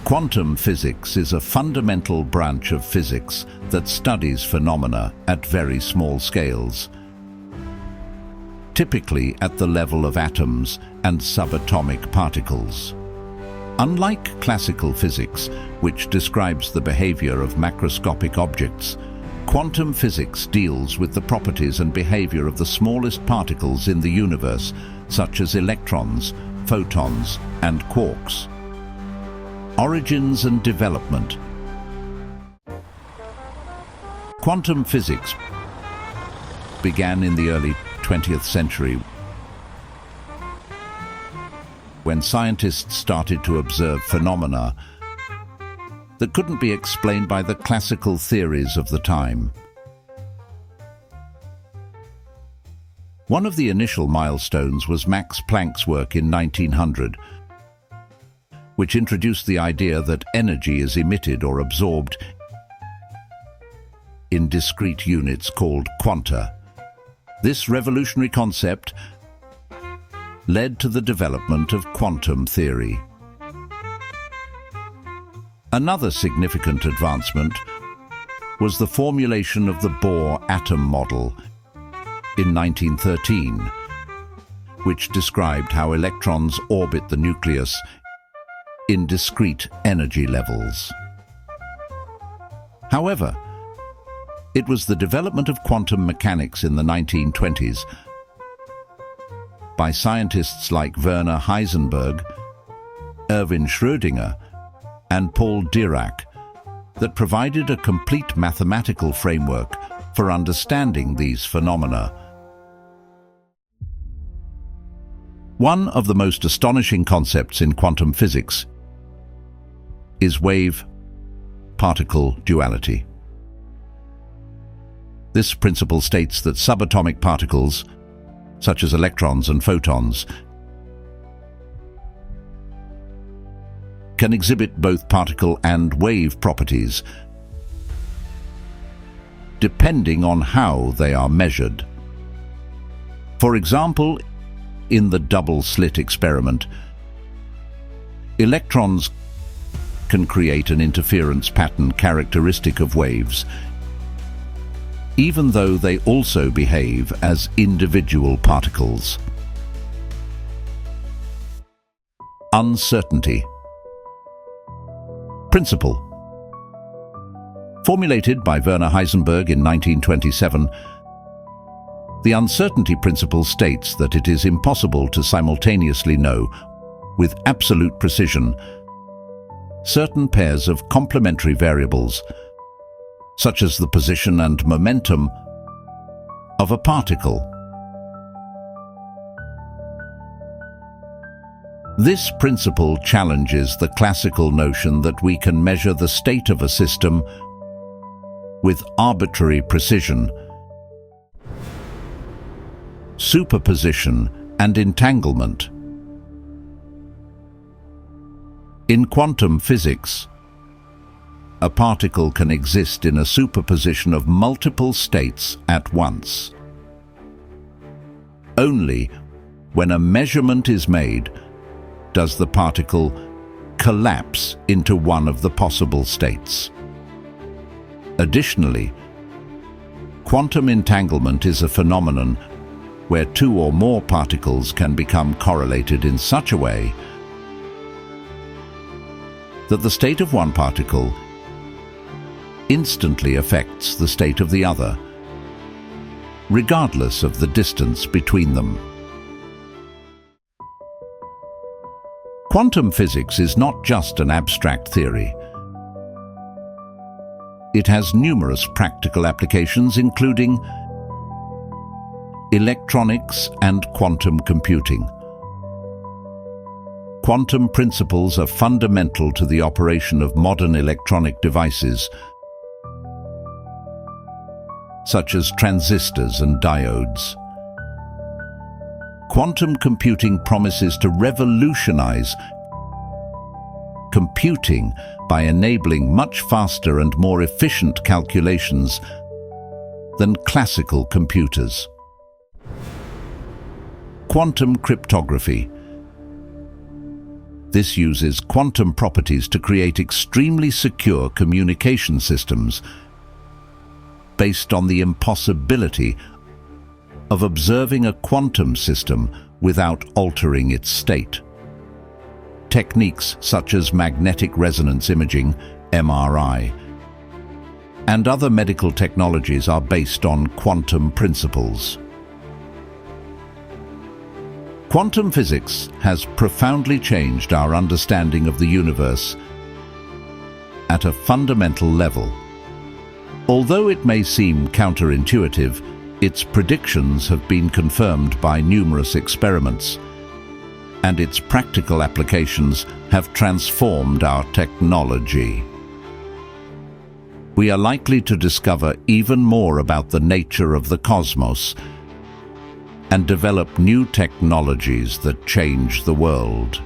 Quantum physics is a fundamental branch of physics that studies phenomena at very small scales, typically at the level of atoms and subatomic particles. Unlike classical physics, which describes the behavior of macroscopic objects, quantum physics deals with the properties and behavior of the smallest particles in the universe, such as electrons, photons, and quarks. Origins and development. Quantum physics began in the early 20th century when scientists started to observe phenomena that couldn't be explained by the classical theories of the time. One of the initial milestones was Max Planck's work in 1900, which introduced the idea that energy is emitted or absorbed in discrete units called quanta. This revolutionary concept led to the development of quantum theory. Another significant advancement was the formulation of the Bohr atom model in 1913, which described how electrons orbit the nucleus in discrete energy levels. However, it was the development of quantum mechanics in the 1920s by scientists like Werner Heisenberg, Erwin Schrödinger, and Paul Dirac that provided a complete mathematical framework for understanding these phenomena. One of the most astonishing concepts in quantum physics is wave-particle duality. This principle states that subatomic particles, such as electrons and photons, can exhibit both particle and wave properties, depending on how they are measured. For example, in the double-slit experiment, electrons can create an interference pattern characteristic of waves, even though they also behave as individual particles. Uncertainty principle. Formulated by Werner Heisenberg in 1927, the uncertainty principle states that it is impossible to simultaneously know, with absolute precision, certain pairs of complementary variables, such as the position and momentum of a particle. This principle challenges the classical notion that we can measure the state of a system with arbitrary precision. Superposition and entanglement. In quantum physics, a particle can exist in a superposition of multiple states at once. Only when a measurement is made does the particle collapse into one of the possible states. Additionally, quantum entanglement is a phenomenon where two or more particles can become correlated in such a way that the state of one particle instantly affects the state of the other, regardless of the distance between them. Quantum physics is not just an abstract theory. It has numerous practical applications, including electronics and quantum computing. Quantum principles are fundamental to the operation of modern electronic devices, such as transistors and diodes. Quantum computing promises to revolutionize computing by enabling much faster and more efficient calculations than classical computers. Quantum cryptography. This uses quantum properties to create extremely secure communication systems based on the impossibility of observing a quantum system without altering its state. Techniques such as magnetic resonance imaging, MRI, and other medical technologies are based on quantum principles. Quantum physics has profoundly changed our understanding of the universe at a fundamental level. Although it may seem counterintuitive, its predictions have been confirmed by numerous experiments, and its practical applications have transformed our technology. We are likely to discover even more about the nature of the cosmos and develop new technologies that change the world.